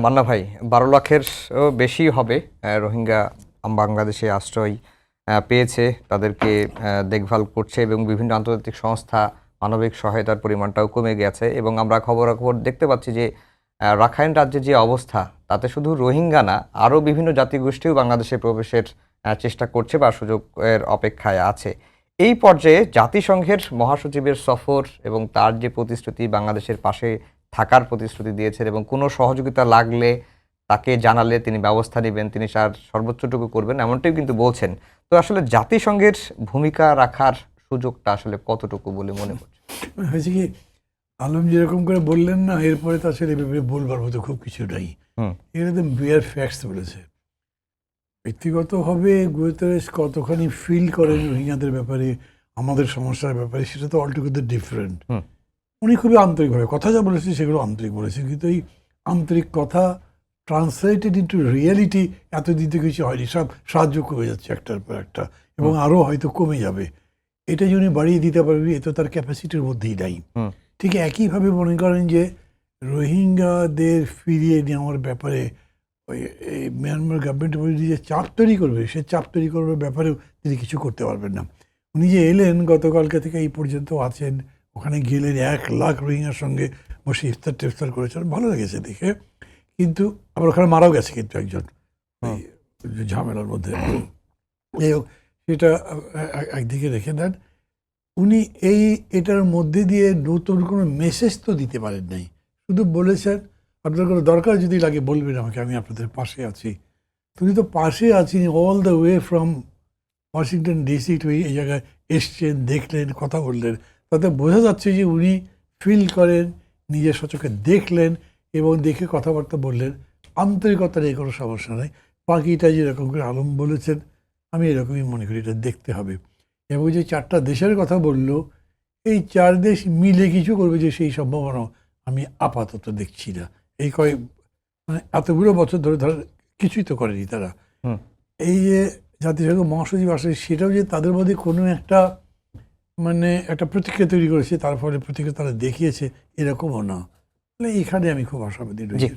মান্না ভাই, ১২ লাখের বেশি হবে রোহিঙ্গা বাংলাদেশে আশ্রয় পেয়েছে, তাদেরকে দেখভাল করছে এবং বিভিন্ন আন্তর্জাতিক সংস্থা মানবিক সহায়তার পরিমাণটাও কমে গেছে। এবং আমরা খবরাখবর দেখতে পাচ্ছি যে রাখাইন রাজ্যের যে অবস্থা, তাতে শুধু রোহিঙ্গা না, আরও বিভিন্ন জাতিগোষ্ঠীও বাংলাদেশে প্রবেশের চেষ্টা করছে বা সুযোগের অপেক্ষায় আছে। এই পর্যায়ে জাতিসংঘের মহাসচিবের সফর এবং তার যে প্রতিশ্রুতি, বাংলাদেশের পাশে থাকার প্রতিশ্রুতি দিয়েছেন এবং কোনো সহযোগিতা লাগলে তাকে জানালে তিনি ব্যবস্থা নেবেন, তিনি তার সর্বোচ্চটুকু করবেন, এমনটাই কিন্তু বলছেন। তো আসলে জাতিসংঘের ভূমিকা রাখার সুযোগটা আসলে কতটুকু বলে মনে করছে? হয়েছে কি, আলম যেরকম করে বললেন না, এরপরে তো আসলে ব্যাপারে বলবার মতো খুব কিছু নাই। এগুলো তো বিয়ার ফ্যাক্টস বলেছে। ব্যক্তিগতভাবে গুতেরেস কতখানি ফিল করেন রোহিঙ্গাদের ব্যাপারে, আমাদের সমস্যার ব্যাপারে, সেটা তো অলটুগেদার ডিফারেন্ট। উনি খুবই আন্তরিকভাবে কথা যা বলেছেন সেগুলো আন্তরিক বলেছেন, কিন্তু এই আন্তরিক কথা ট্রান্সলেটেড ইন্টু রিয়েলিটি এতদিন তো কিছু হয়নি। সব সাহায্য কমে যাচ্ছে একটার পর একটা, এবং আরও হয়তো কমে যাবে। এটা যে উনি বাড়িয়ে দিতে পারবে এ তো তার ক্যাপাসিটির মধ্যেই নাই। ঠিক একইভাবে মনে করেন যে রোহিঙ্গাদের ফিরিয়ে নেওয়ার ব্যাপারে ওই মিয়ানমার গভর্নমেন্টের উপরে যে চাপ তৈরি করবে, সে চাপ তৈরি করবার ব্যাপারেও তিনি কিছু করতে পারবেন না। উনি যে এলেন গতকালকে থেকে এই পর্যন্ত আছেন, ওখানে গেলেন 1 লাখ রোহিঙ্গার সঙ্গে বসে ইফতার টিফতার করেছেন, ভালো লেগেছে দেখে। কিন্তু আবার ওখানে মারাও গেছে কিন্তু একজন ঝামেলার মধ্যে। যাই হোক, সেটা একদিকে রেখে দেন। উনি এটার মধ্যে দিয়ে নতুন কোনো মেসেজ তো দিতে পারেন নাই, শুধু বলেছেন আপনার কোনো দরকার যদি লাগে বলবেন আমাকে, আমি আপনাদের পাশে আছি। তুমি তো পাশে আছেন all the way from Washington DC two এই জায়গায় এসছেন, দেখলেন, কথা বললেন, তাতে বোঝা যাচ্ছে যে উনি ফিল করেন, নিজের সচক্ষে দেখলেন এবং দেখে কথাবার্তা বললেন। আন্তরিকতা নিয়ে কোনো সমস্যা নাই। বাকিটা যেরকম করে আলম বলেছেন, আমি এরকমই মনে করি এটা দেখতে হবে। এবং যে 4টা দেশের কথা বললো, এই 4 দেশ মিলে কিছু করবে যে সেই সম্ভাবনা আমি আপাতত দেখছি না। এই মানে এতগুলো বছর ধরে কিছুই তো করেনি তারা। এই যে জাতিসংঘ মহাসচিব আসে, সেটাও যে তাদের মধ্যে কোনো একটা মানে একটা প্রতিক্রিয়া তৈরি করেছে, তার ফলে প্রতিক্রিয়া তারা দেখিয়েছে, এরকমও না। এখানে আমি খুব আশাবাদী রয়েছি।